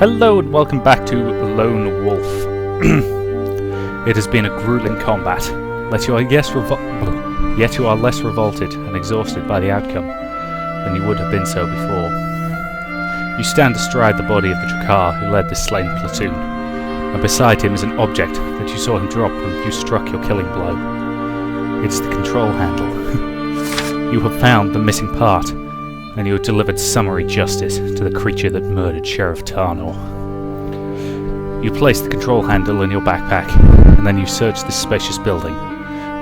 Hello and welcome back to Lone Wolf. It has been a grueling combat, yet you are less revolted and exhausted by the outcome than you would have been so before. You stand astride the body of the Drakkar who led this slain platoon, and beside him is an object that you saw him drop when you struck your killing blow. It is the control handle. You have found the missing part, and you have delivered summary justice to the creature that murdered Sheriff Tarnor. You place the control handle in your backpack, and then you search this spacious building,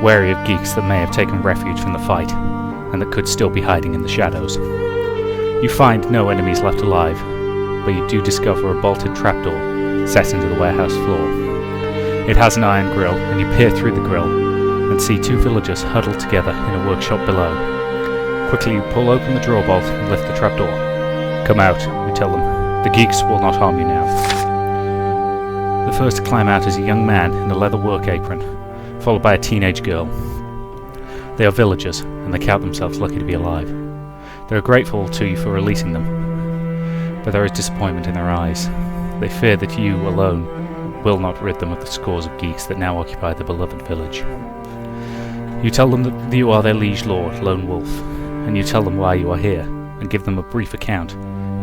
wary of geeks that may have taken refuge from the fight, and that could still be hiding in the shadows. You find no enemies left alive, but you do discover a bolted trapdoor set into the warehouse floor. It has an iron grill, and you peer through the grill, and see two villagers huddled together in a workshop below. Quickly you pull open the drawer bolt and lift the trapdoor. Come out, you tell them. The geeks will not harm you now. The first to climb out is a young man in a leather work apron, followed by a teenage girl. They are villagers, and they count themselves lucky to be alive. They are grateful to you for releasing them, but there is disappointment in their eyes. They fear that you alone will not rid them of the scores of geeks that now occupy the beloved village. You tell them that you are their liege lord, Lone Wolf, and you tell them why you are here, and give them a brief account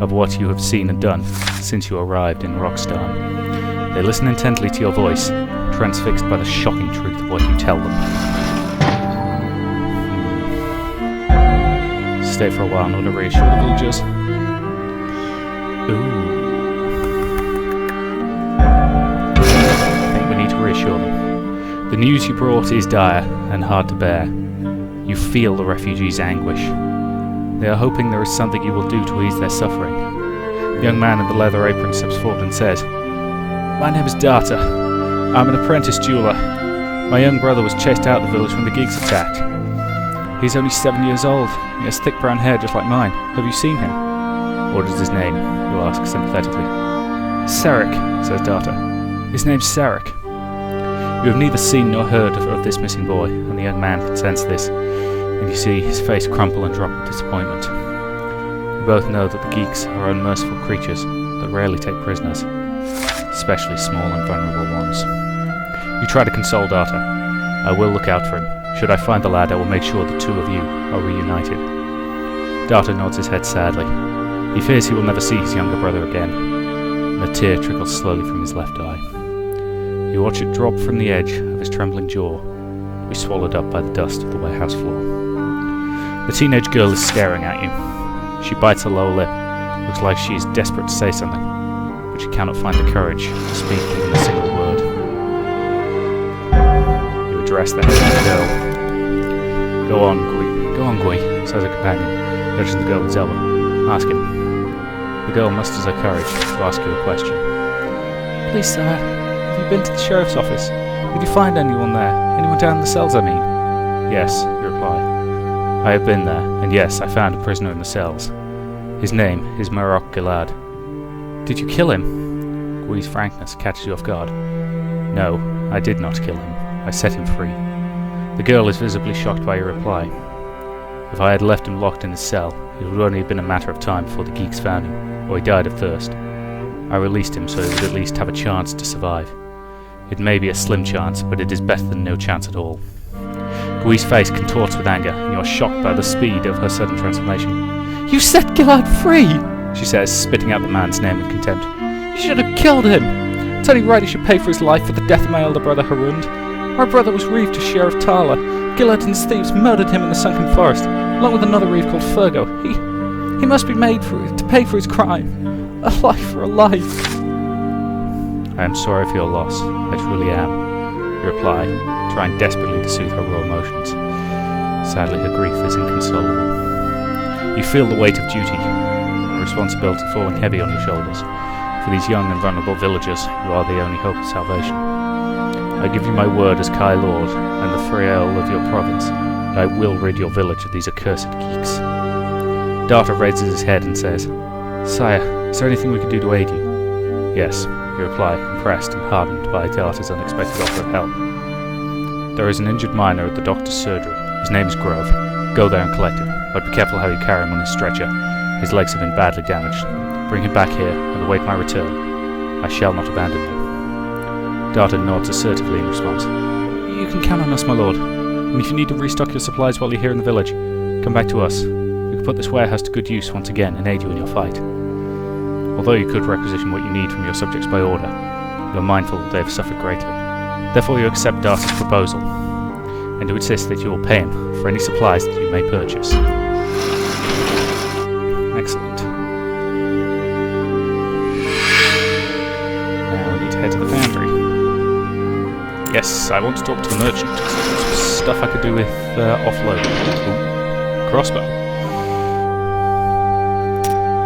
of what you have seen and done since you arrived in Rockstar. They listen intently to your voice, transfixed by the shocking truth of what you tell them. Stay for a while in order to reassure the villagers. Ooh. I think we need to reassure them. The news you brought is dire and hard to bear. You feel the refugees' anguish. They are hoping there is something you will do to ease their suffering. The young man in the leather apron steps forward and says, "My name is Data. I'm an apprentice jeweler. My young brother was chased out of the village when the geeks attacked. He's only 7 years old. He has thick brown hair just like mine. Have you seen him?" "What is his name?" you ask sympathetically. "Sarek," says Data. "His name's Sarek." You have neither seen nor heard of this missing boy, and the young man can sense this, and you see his face crumple and drop with disappointment. You both know that the geeks are unmerciful creatures that rarely take prisoners, especially small and vulnerable ones. You try to console Data. "I will look out for him. Should I find the lad, I will make sure the two of you are reunited." Data nods his head sadly. He fears he will never see his younger brother again, and a tear trickles slowly from his left eye. You watch it drop from the edge of his trembling jaw, be swallowed up by the dust of the warehouse floor. The teenage girl is staring at you. She bites her lower lip. Looks like she is desperate to say something, but she cannot find the courage to speak even a single word. You address the hesitant girl. Go on, Gui, says her companion, nudging the girl with Zelda. "Ask him." The girl musters her courage to ask you a question. "Please, sir, have you been to the sheriff's office? Did you find anyone there? Anyone down in the cells, I mean?" "Yes," you reply. "I have been there, and yes, I found a prisoner in the cells. His name is Marok Gilad." "Did you kill him?" Gui's frankness catches you off guard. "No, I did not kill him. I set him free." The girl is visibly shocked by your reply. "If I had left him locked in his cell, it would only have been a matter of time before the geeks found him, or he died of thirst. I released him so he would at least have a chance to survive. It may be a slim chance, but it is better than no chance at all." Gui's face contorts with anger, and you are shocked by the speed of her sudden transformation. "You set Gilad free!" she says, spitting out the man's name in contempt. "You should have killed him! It's only right he should pay for his life for the death of my elder brother Harund. My brother was reaved to Sheriff Tala. Gilad and his thieves murdered him in the sunken forest, along with another reeve called Fergo. He must be made to pay for his crime. A life for a life." "I am sorry for your loss. I truly am," you reply, trying desperately to soothe her raw emotions. Sadly, her grief is inconsolable. You feel the weight of duty and responsibility falling heavy on your shoulders. For these young and vulnerable villagers, you are the only hope of salvation. "I give you my word as Kai Lord and the Freyael of your province that I will rid your village of these accursed geeks." Data raises his head and says, "Sire, is there anything we can do to aid you?" "Yes," you reply, impressed and hardened by Data's unexpected offer of help. "There is an injured miner at the doctor's surgery. His name is Grove. Go there and collect him, but be careful how you carry him on his stretcher. His legs have been badly damaged. Bring him back here, and await my return. I shall not abandon you. Darton nods assertively in response. You can count on us, my lord. And if you need to restock your supplies while you're here in the village, come back to us. We can put this warehouse to good use once again and aid you in your fight. Although you could requisition what you need from your subjects by order, you are mindful that they have suffered greatly. Therefore you accept Darton's proposal, and to insist that you will pay him for any supplies that you may purchase. Excellent. Now we need to head to the foundry. Yes, I want to talk to the merchant. There's stuff I could do with offloading. Ooh, crossbow.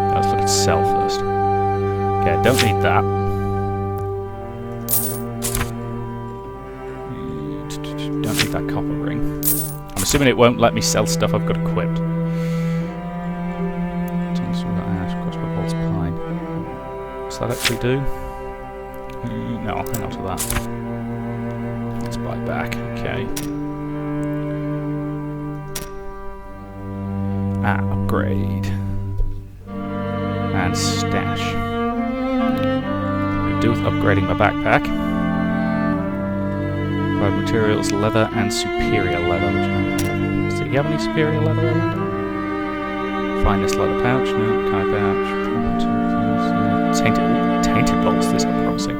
Now let's look at sell first. Okay, I don't need that. Don't need that copper ring. I'm assuming it won't let me sell stuff I've got equipped. Crossbow bolts, pine. Does that actually do? No, I'll hang on to that. Let's buy back, okay. Upgrade. And stash. Could do with upgrading my backpack. Provide materials, leather and superior leather. Does he have any superior leather? Finest leather pouch, no, Kai pouch. Tainted bolts, this are promising.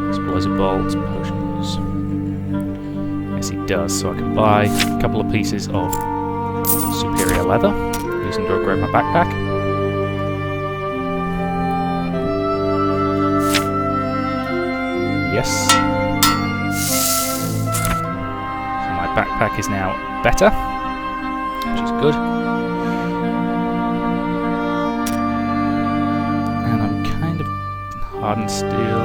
Explosive bolts, potions. Yes, he does, so I can buy a couple of pieces of superior leather. Use them to upgrade my backpack. Yes. So my backpack is now better, which is good. And I'm kind of hardened steel.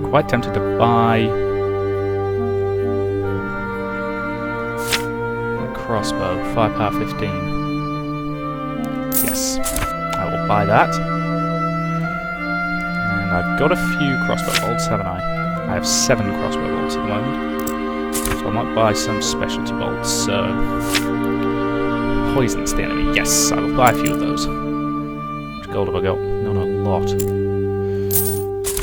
Quite tempted to buy a crossbow, firepower 15. Yes, I will buy that. And I've got a few crossbow bolts, haven't I? I have 7 crossbow bolts at the moment. So I might buy some specialty bolts. So poison's the enemy. Yes, I will buy a few of those. How much gold have I got? Not a lot.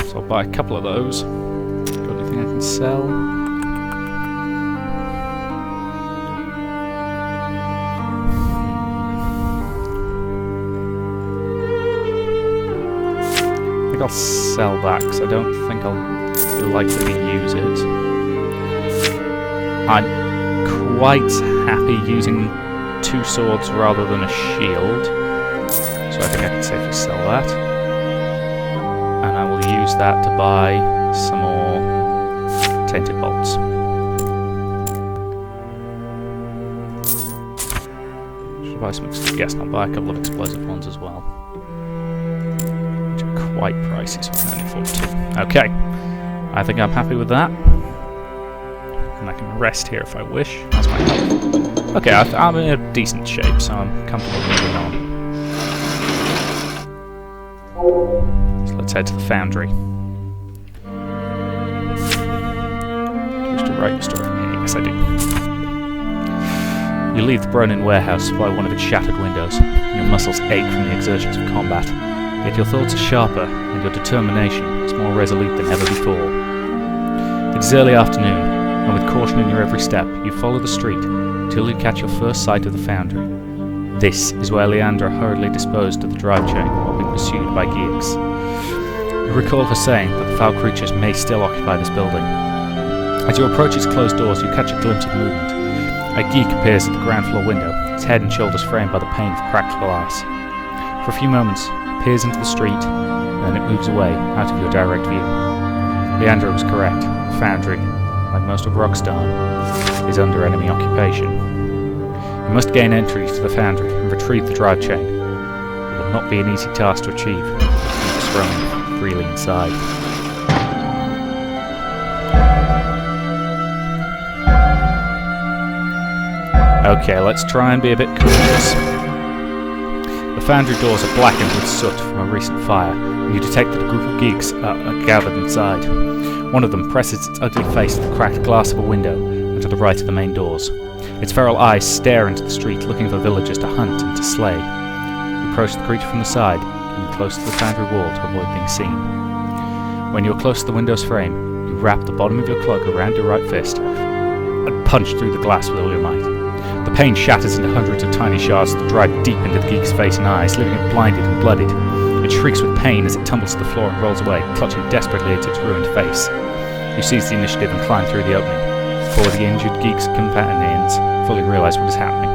So I'll buy a couple of those. Got anything I can sell? I think I'll sell that because I don't think I'll be likely to use it. I'm quite happy using 2 swords rather than a shield, so I think I can safely sell that. And I will use that to buy some more tainted bolts. Should I buy some? Yes, I'll buy a couple of explosive ones as well. Which are quite pricey, so I can only afford 2. Okay, I think I'm happy with that. And I can rest here if I wish. That's my health. Okay, I'm in a decent shape, so I'm comfortable moving on. So let's head to the foundry. Do you wish to write your story? Yes, I do. You leave the Bronin warehouse by one of its shattered windows. Your muscles ache from the exertions of combat. Yet your thoughts are sharper, and your determination is more resolute than ever before. It is early afternoon, and with caution in your every step, you follow the street until you catch your first sight of the foundry. This is where Leandra hurriedly disposed of the drive chain while being pursued by geeks. You recall her saying that the foul creatures may still occupy this building. As you approach its closed doors, you catch a glimpse of movement. A geek appears at the ground floor window, its head and shoulders framed by the pane of practical eyes. For a few moments, it peers into the street, and then it moves away, out of your direct view. Leandra was correct. The foundry, like most of Rockstar, is under enemy occupation. You must gain entry to the foundry and retrieve the drive chain. It will not be an easy task to achieve, with geeks roaming freely inside. Okay, let's try and be a bit cautious. The foundry doors are blackened with soot from a recent fire, and you detect that a group of geeks are gathered inside. One of them presses its ugly face to the cracked glass of a window and to the right of the main doors. Its feral eyes stare into the street, looking for villagers to hunt and to slay. You approach the creature from the side, keeping close to the foundry wall to avoid being seen. When you are close to the window's frame, you wrap the bottom of your cloak around your right fist and punch through the glass with all your might. The pane shatters into hundreds of tiny shards that drive deep into the geek's face and eyes, leaving it blinded and blooded. It shrieks with pain as it tumbles to the floor and rolls away, clutching desperately at its ruined face. You seize the initiative and climb through the opening, before the injured geek's companions fully realise what is happening.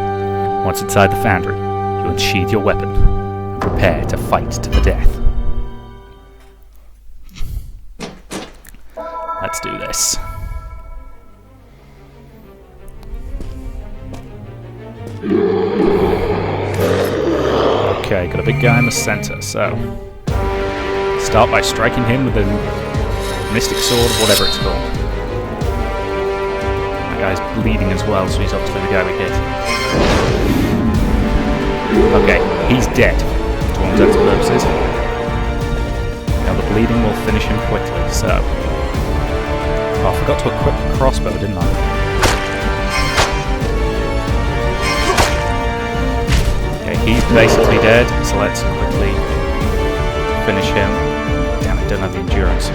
Once inside the foundry, you unsheathe your weapon and prepare to fight to the death. Let's do this. Okay, got a big guy in the center, so start by striking him with a mystic sword or whatever it's called. That guy's bleeding as well, so he's obviously the guy we hit. Okay, he's dead, to all intents and purposes. Now the bleeding will finish him quickly, so... Oh, I forgot to equip the crossbow, didn't I? Okay, he's basically dead, so let's quickly finish him. Damn it, don't have the endurance.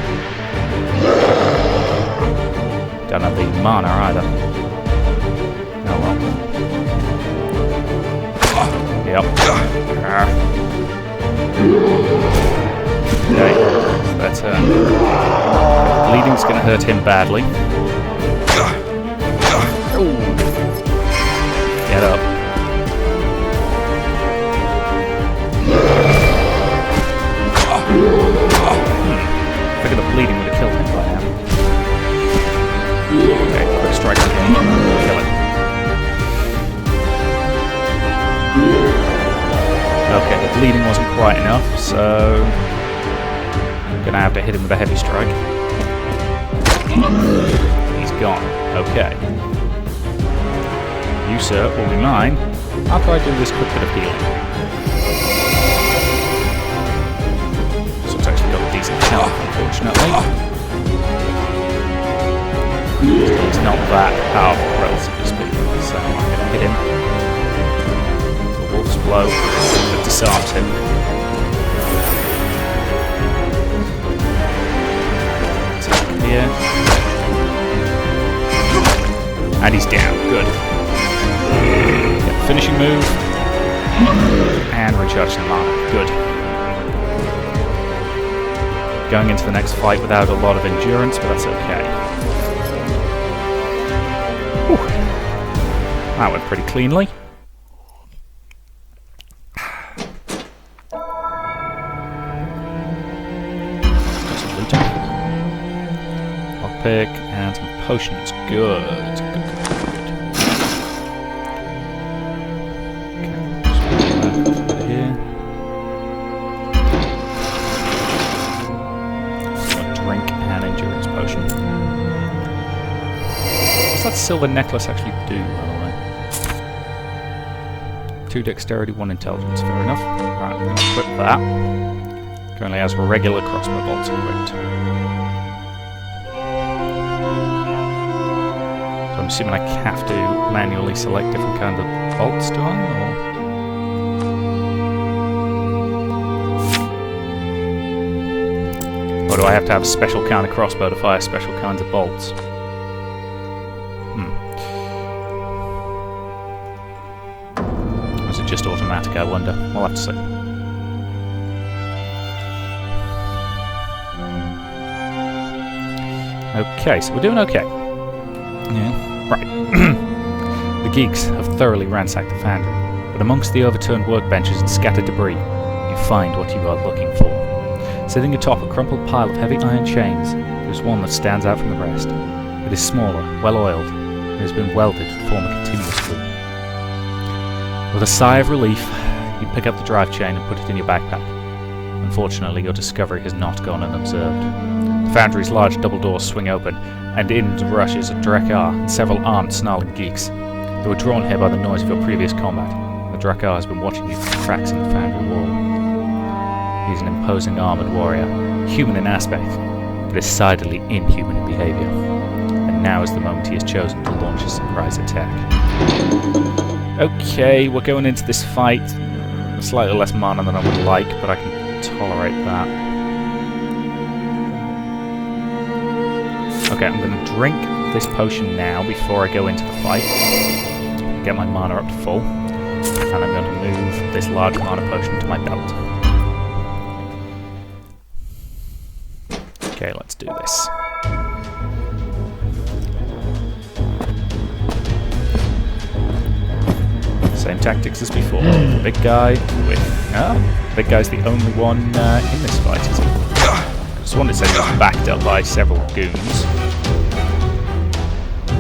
Don't have the mana either. Oh well. Yep. Okay, that's bleeding's gonna hurt him badly. Get up. Figure the bleeding would have killed him by now. Okay, quick strike again. Kill it. Okay, the bleeding wasn't quite enough, so I'm gonna have to hit him with a heavy strike. He's gone. Okay. You, sir, will be mine after I do this quick bit of healing. This one's actually got a decent health, unfortunately. He's not that powerful, relatively speaking, so I'm gonna hit him. The wolf's blow that disarms him. Here. And he's down. Good. Get the finishing move. And recharge the mana. Good. Going into the next fight without a lot of endurance, but that's okay. Whew. That went pretty cleanly. And some potions. Good. Good. Okay, just here. A drink and endurance potion. What's that silver necklace actually do, by the way? 2 dexterity, 1 intelligence. Fair enough. Right, I'm going to equip that. Currently has regular crossbow bolts equipped. I'm assuming I have to manually select different kinds of bolts, do I? Or do I have to have a special kind of crossbow to fire special kinds of bolts? Or is it just automatic, I wonder? We'll have to see. Okay, so we're doing okay. Yeah. Right. The geeks have thoroughly ransacked the foundry, but amongst the overturned workbenches and scattered debris, you find what you are looking for. Sitting atop a crumpled pile of heavy iron chains, there is one that stands out from the rest. It is smaller, well-oiled, and has been welded to form a continuous loop. With a sigh of relief, you pick up the drive chain and put it in your backpack. Unfortunately, your discovery has not gone unobserved. The foundry's large double doors swing open, and in rushes Drekar and several armed, snarling geeks. They were drawn here by the noise of your previous combat. The Drekar has been watching you from cracks in the foundry wall. He is an imposing armoured warrior, human in aspect, but decidedly inhuman in behaviour. And now is the moment he has chosen to launch a surprise attack. Okay, we're going into this fight Slightly less mana than I would like, but I can tolerate that. Okay, I'm going to drink this potion now before I go into the fight. Get my mana up to full. And I'm going to move this large mana potion to my belt. Okay, let's do this. Same tactics as before. The big guy with... Oh, big guy's the only one in this fight, is he? Just wanted to say he's backed up by several goons.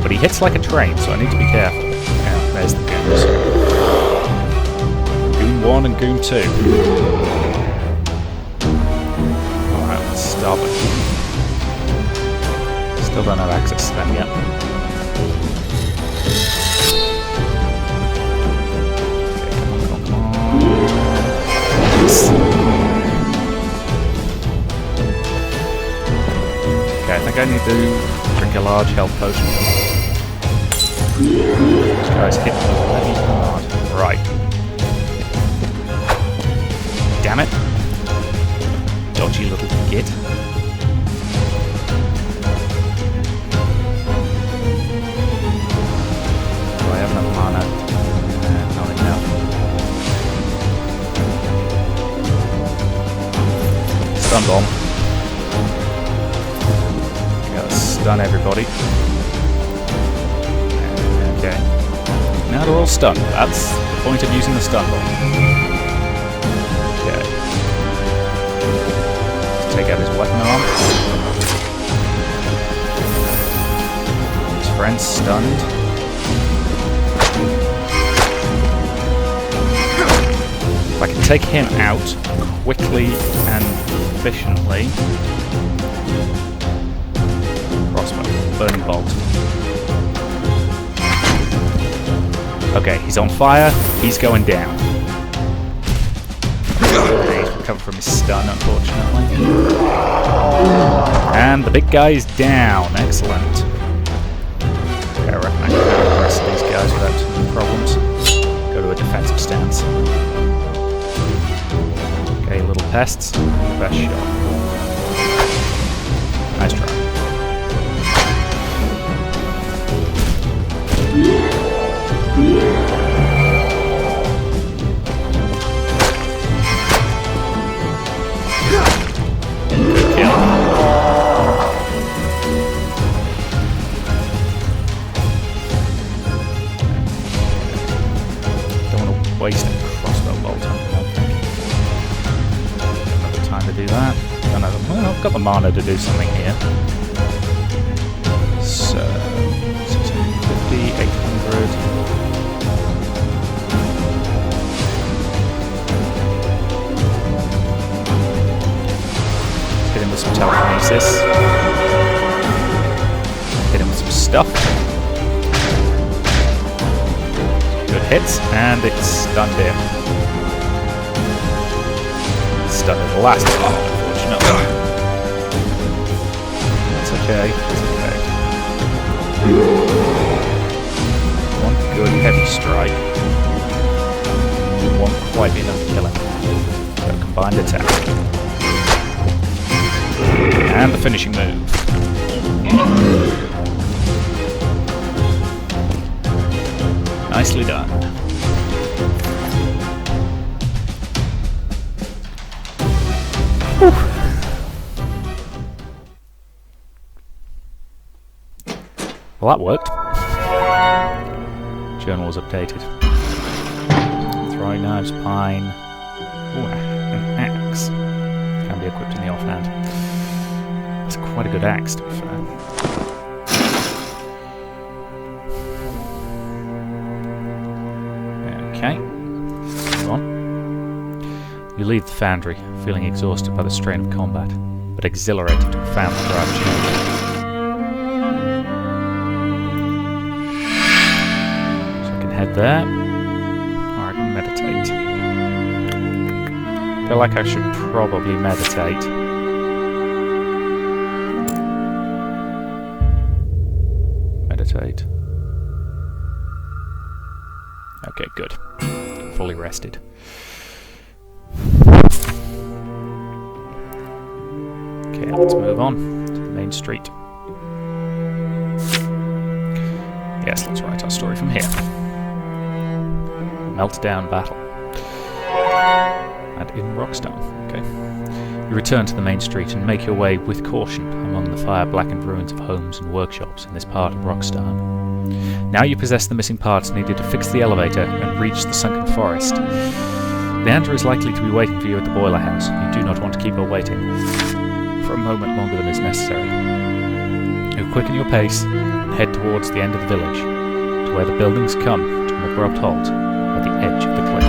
But he hits like a train, so I need to be careful. Yeah, there's the goons. Goon 1 and Goon 2. Alright, let's stop it. Still don't have access to them yet. Okay, I think I need to drink a large health potion. This guy's hit bloody hard. Right. Damn it. Dodgy little git. Do I have enough mana? Not enough. Stun bomb. Gotta stun everybody. Okay. Now they're all stunned. That's the point of using the stun bomb. Okay. Let's take out his weapon arm. His friend's stunned. If I can take him out quickly and efficiently. Crossbow. Burning bolt. Okay, he's on fire. He's going down. He's recovered from his stun, unfortunately. And the big guy is down. Excellent. Okay, I reckon I can handle the rest of these guys without problems. Go to a defensive stance. Okay, little pests. Best shot. Nice try. Good kill. Don't want to waste a crossbow bolt on him, I don't think. Another time to do that. Well, I've got the mana to do something here. So, 650, 800. Hit him with some telekinesis. Hit him with some stuff. Good hits, and it's stunned him. Stunned in the last one, unfortunately. That's okay. That's okay. One good heavy strike. Won't quite be enough to kill him. So combined attack. And the finishing move. Nicely done. Whew. Well, that worked. Journal was updated. Throwing knives, pine. Ooh, an axe. Can be equipped in the offhand. It's quite a good axe, to be fair. Okay. Move on. You leave the foundry, feeling exhausted by the strain of combat, but exhilarated to have found the right change. Head there, or I can meditate. I feel like I should probably meditate. Meditate. Okay, good. Fully rested. Okay, let's move on to the main street. Yes, let's write our story from here. Meltdown battle. And in Rockstar. Okay. You return to the main street and make your way with caution among the fire-blackened ruins of homes and workshops in this part of Rockstar. Now you possess the missing parts needed to fix the elevator and reach the sunken forest. Leandra is likely to be waiting for you at the boiler house. You do not want to keep her waiting for a moment longer than is necessary. You quicken your pace and head towards the end of the village, to where the buildings come to an abrupt halt at the edge of the cliff.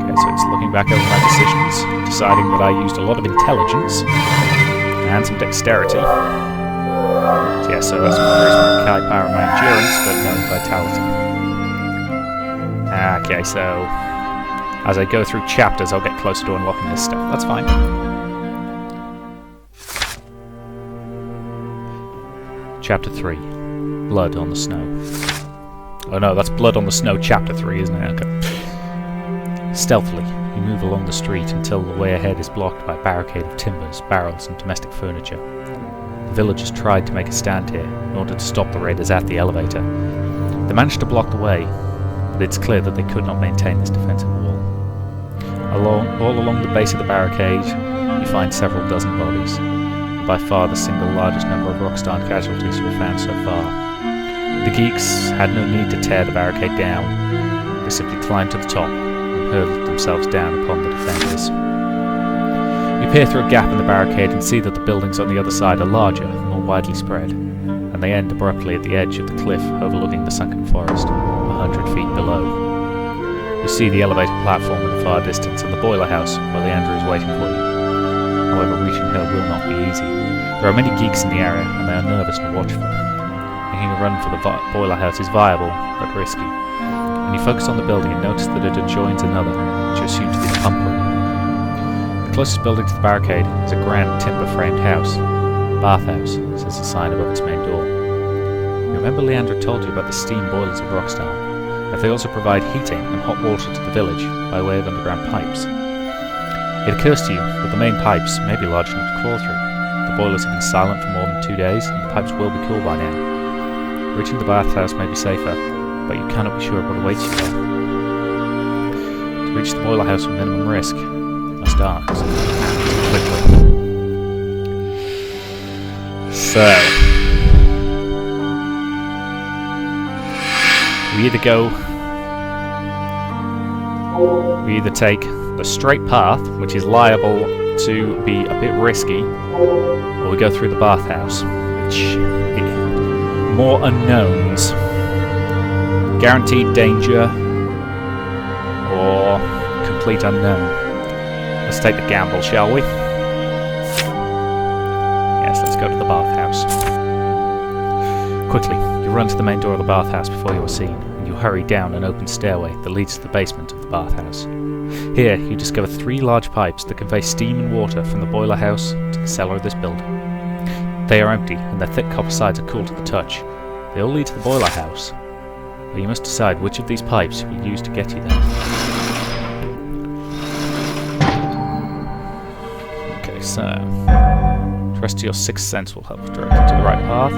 Okay, so it's looking back over my decisions, deciding that I used a lot of intelligence and some dexterity. So yeah, so that's my charisma, Kai power, and my endurance, but no vitality. Okay, so as I go through chapters, I'll get closer to unlocking this stuff. That's fine. Chapter 3. Blood on the Snow. Oh no, that's Blood on the Snow Chapter 3, isn't it? Okay. Stealthily, you move along the street until the way ahead is blocked by a barricade of timbers, barrels, and domestic furniture. The villagers tried to make a stand here in order to stop the raiders at the elevator. They managed to block the way, but it's clear that they could not maintain this defensive wall. All along the base of the barricade, you find several dozen bodies, by far the single largest number of Rockstar casualties you have found so far. The geeks had no need to tear the barricade down. They simply climbed to the top and hurled themselves down upon the defenders. You peer through a gap in the barricade and see that the buildings on the other side are larger and more widely spread, and they end abruptly at the edge of the cliff overlooking the sunken forest, 100 feet below. You see the elevator platform in the far distance and the boiler house where Leandra is waiting for you. However, reaching her will not be easy. There are many geeks in the area, and they are nervous and watchful. Making a run for the boiler house is viable, but risky. And you focus on the building and notice that it adjoins another, which you assume to be the pump room. The closest building to the barricade is a grand timber-framed house. Bathhouse, says the sign above its main door. You remember Leandra told you about the steam boilers of Rockstar, that they also provide heating and hot water to the village by way of underground pipes. It occurs to you that the main pipes may be large enough to crawl through. The boilers have been silent for more than 2 days, and the pipes will be cool by now. Reaching the bathhouse may be safer, but you cannot be sure what awaits you there. To reach the boiler house with minimum risk, you must act quickly. So, we either take the straight path, which is liable to be a bit risky, or we go through the bathhouse, which more unknowns, guaranteed danger, or complete unknown. Let's take the gamble, shall we? Yes, let's go to the bathhouse. Quickly, you run to the main door of the bathhouse before you are seen, and you hurry down an open stairway that leads to the basement of the bathhouse. Here, you discover 3 large pipes that convey steam and water from the boiler house to the cellar of this building. They are empty, and their thick copper sides are cool to the touch. They all lead to the boiler house, but you must decide which of these pipes you will use to get you there. Okay, so trust your sixth sense will help direct you to the right path,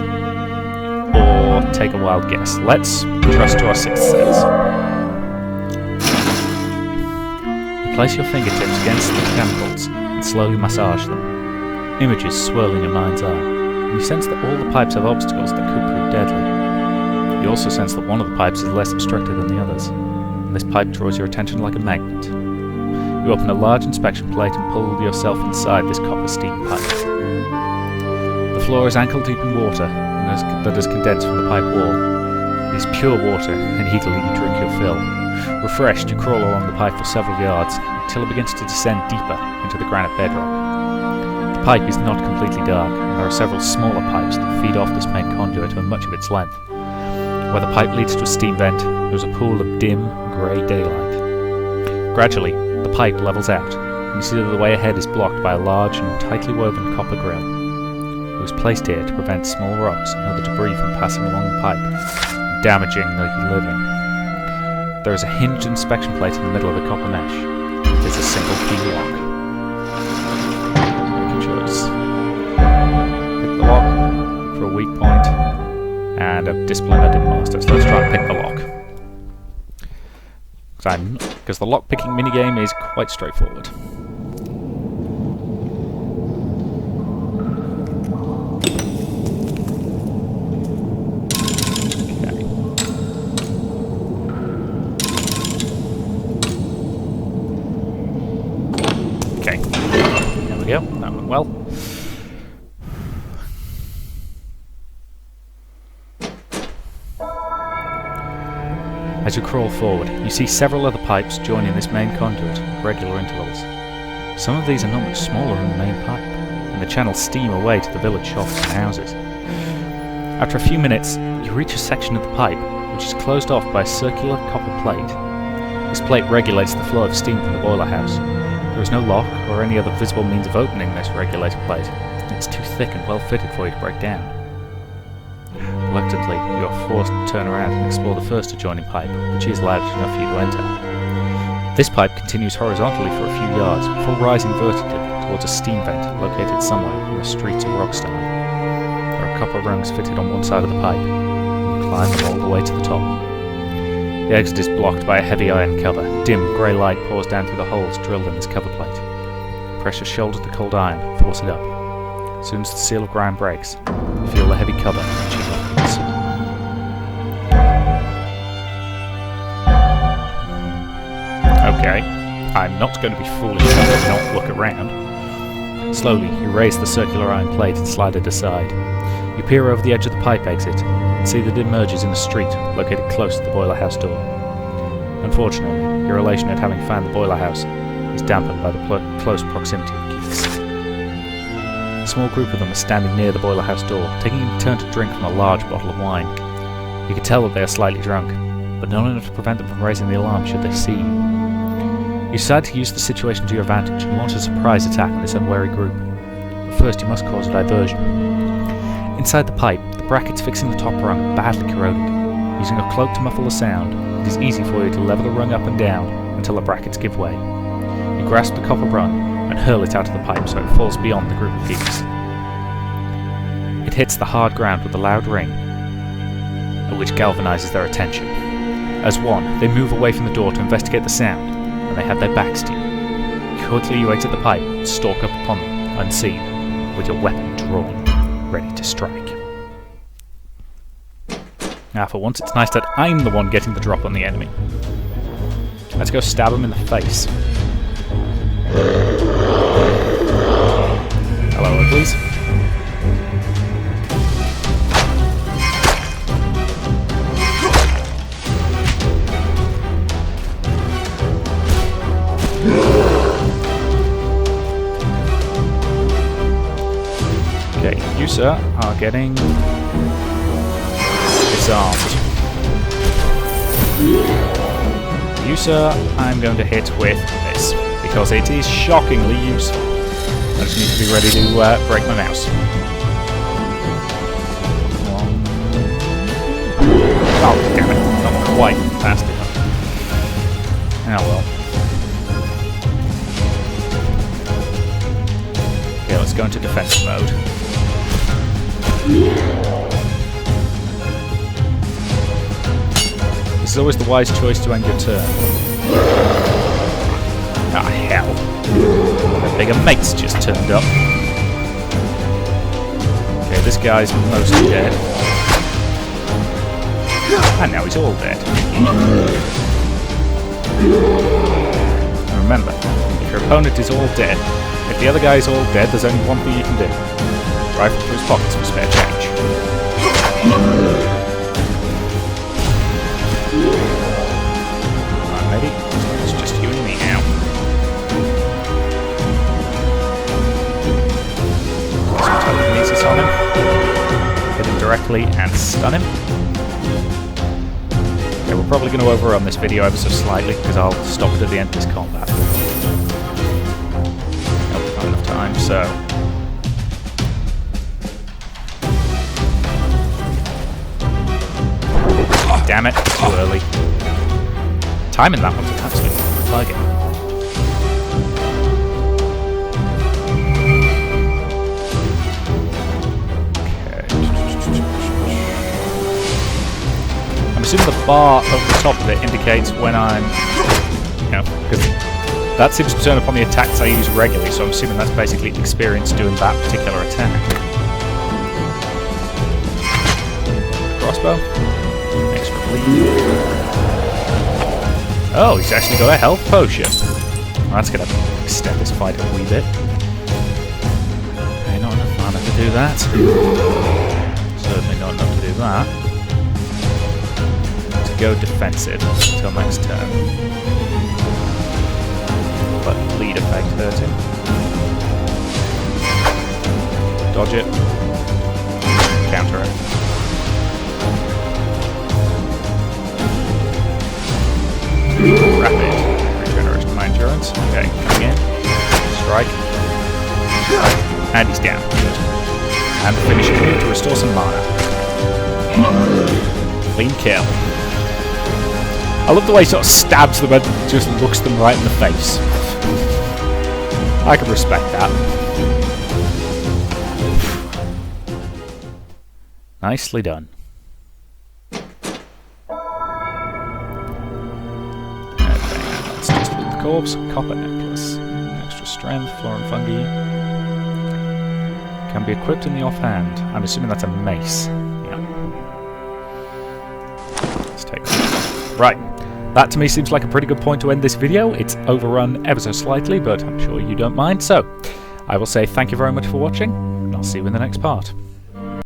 or take a wild guess. Let's trust to our sixth sense. Place your fingertips against the chemicals and slowly massage them. Images swirl in your mind's eye, and you sense that all the pipes have obstacles that could prove deadly. You also sense that one of the pipes is less obstructed than the others, and this pipe draws your attention like a magnet. You open a large inspection plate and pull yourself inside this copper steam pipe. The floor is ankle deep in water that has condensed from the pipe wall. It is pure water, and eagerly you drink your fill. Refreshed, you crawl along the pipe for several yards until it begins to descend deeper into the granite bedrock. The pipe is not completely dark, and there are several smaller pipes that feed off this main conduit over much of its length. Where the pipe leads to a steam vent, there is a pool of dim, grey daylight. Gradually, the pipe levels out, and you see that the way ahead is blocked by a large and tightly woven copper grill. It was placed here to prevent small rocks and other debris from passing along the pipe and damaging the living. There is a hinged inspection plate in the middle of the copper mesh. It is a single key lock. Make a choice. Pick the lock for a weak point, and a discipline I didn't master, so let's try and pick the lock. Because the lock-picking minigame is quite straightforward. Okay, there we go, that went well. As you crawl forward, you see several other pipes joining this main conduit at regular intervals. Some of these are not much smaller than the main pipe, and the channels steam away to the village shops and houses. After a few minutes, you reach a section of the pipe, which is closed off by a circular copper plate. This plate regulates the flow of steam from the boiler house. There is no lock or any other visible means of opening this regulated plate. It's too thick and well fitted for you to break down. Reluctantly, you are forced to turn around and explore the first adjoining pipe, which is large enough for you to enter. This pipe continues horizontally for a few yards before rising vertically towards a steam vent located somewhere in the streets of Rockstar. There are copper rungs fitted on one side of the pipe, and you climb them all the way to the top. The exit is blocked by a heavy iron cover. Dim, grey light pours down through the holes drilled in this cover plate. Press your shoulder to the cold iron and force it up. As soon as the seal of ground breaks, you feel the heavy cover reaching upwards. Okay, I'm not going to be foolish enough to not look around. Slowly, you raise the circular iron plate and slide it aside. You peer over the edge of the pipe exit and see that it emerges in a street located close to the boiler house door. Unfortunately, your elation at having found the boiler house is dampened by the close proximity of geeks. A small group of them are standing near the boiler house door, taking a turn to drink from a large bottle of wine. You can tell that they are slightly drunk, but not enough to prevent them from raising the alarm should they see you. You decide to use the situation to your advantage and launch a surprise attack on this unwary group. But first you must cause a diversion. Inside the pipe, the brackets fixing the top rung are badly corroded. Using a cloak to muffle the sound, it is easy for you to lever the rung up and down until the brackets give way. You grasp the copper rung and hurl it out of the pipe so it falls beyond the group of geeks. It hits the hard ground with a loud ring, which galvanizes their attention. As one, they move away from the door to investigate the sound, and they have their backs to you. Quickly you exit the pipe and stalk up upon them, unseen, with your weapon drawn, ready to strike. Now for once it's nice that I'm the one getting the drop on the enemy. Let's go stab him in the face. Hello, uglies. Okay, you sir are getting disarmed. You sir, I'm going to hit with this, because it is shockingly useful. I just need to be ready to break my mouse. Oh, damn it, not quite fast enough. Oh well. Okay, let's go into defense mode. This is always the wise choice to end your turn. Ah, hell. The bigger mates just turned up. Okay, this guy's mostly dead. And now he's all dead. And remember, if your opponent is all dead, if the other guy is all dead, there's only one thing you can do. Rifle through his pockets for spare change. Alright, matey. It's just you and me now. Some telekinesis on him. Hit him directly and stun him. Okay, we're probably going to overrun this video ever so slightly, because I'll stop it at the end of this combat. Nope, not enough time, so... Damn it, too early. Timing that one's absolutely bugging. I'm assuming the bar over the top of it indicates when I'm, because that seems to turn up on the attacks I use regularly, so I'm assuming that's basically experience doing that particular attack. Crossbow. Extra bleed. Oh, he's actually got a health potion. Well, that's going to extend this fight a wee bit. Okay, not enough mana to do that. Certainly not enough to do that. Go defensive until next turn. But lead effect hurt him. Dodge it. Counter it. Rapid. Regeneration of my endurance. Okay, coming in. Strike. And he's down. Good. And finishing him to restore some mana. Clean kill. I love the way he sort of stabs them and just looks them right in the face. I can respect that. Nicely done. Okay, let's just loot the corpse. Copper necklace. Extra strength, flora and fungi. Can be equipped in the offhand. I'm assuming that's a mace. Yeah. Let's take that. Right. That to me seems like a pretty good point to end this video. It's overrun ever so slightly, but I'm sure you don't mind. So, I will say thank you very much for watching, and I'll see you in the next part.